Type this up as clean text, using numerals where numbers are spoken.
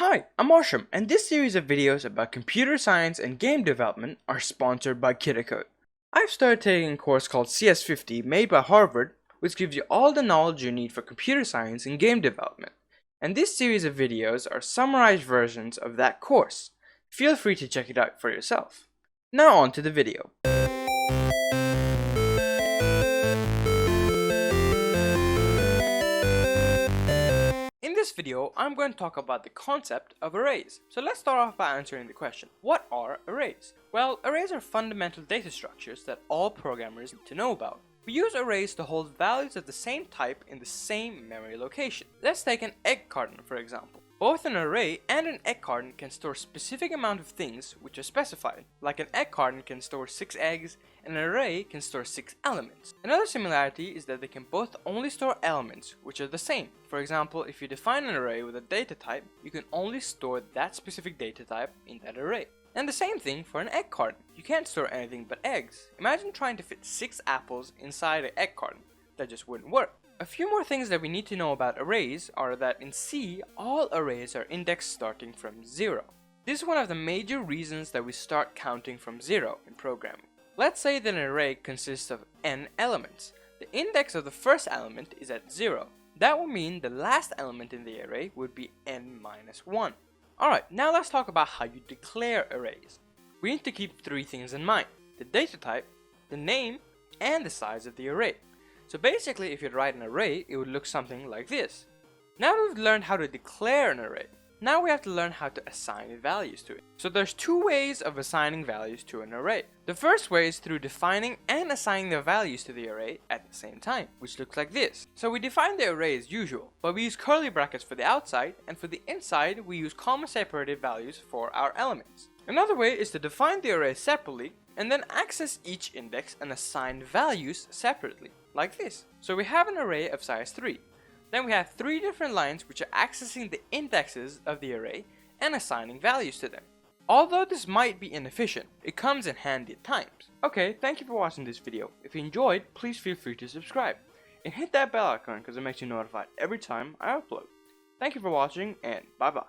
Hi, I'm Arsham, and this series of videos about computer science and game development are sponsored by Kitacode. I've started taking a course called CS50 made by Harvard, which gives you all the knowledge you need for computer science and game development. And this series of videos are summarized versions of that course. Feel free to check it out for yourself. Now on to the video. In this video, I'm going to talk about the concept of arrays. So let's start off by answering the question, what are arrays? Well, arrays are fundamental data structures that all programmers need to know about. We use arrays to hold values of the same type in the same memory location. Let's take an egg carton for example. Both an array and an egg carton can store specific amount of things which are specified. Like an egg carton can store 6 eggs and an array can store 6 elements. Another similarity is that they can both only store elements which are the same. For example, if you define an array with a data type, you can only store that specific data type in that array. And the same thing for an egg carton. You can't store anything but eggs. Imagine trying to fit 6 apples inside an egg carton. That just wouldn't work. A few more things that we need to know about arrays are that in C, all arrays are indexed starting from 0. This is one of the major reasons that we start counting from 0 in programming. Let's say that an array consists of n elements. The index of the first element is at 0. That would mean the last element in the array would be n minus 1. Alright, now let's talk about how you declare arrays. We need to keep 3 things in mind: the data type, the name, and the size of the array. So basically, if you'd write an array, it would look something like this. Now that we've learned how to declare an array, now we have to learn how to assign values to it. So there's 2 ways of assigning values to an array. The first way is through defining and assigning the values to the array at the same time, which looks like this. So we define the array as usual, but we use curly brackets for the outside, and for the inside we use comma separated values for our elements. Another way is to define the array separately and then access each index and assign values separately, like this. So we have an array of size 3. Then we have 3 different lines which are accessing the indexes of the array and assigning values to them. Although this might be inefficient, it comes in handy at times. Okay, thank you for watching this video. If you enjoyed, please feel free to subscribe. And hit that bell icon because it makes you notified every time I upload. Thank you for watching, and bye bye.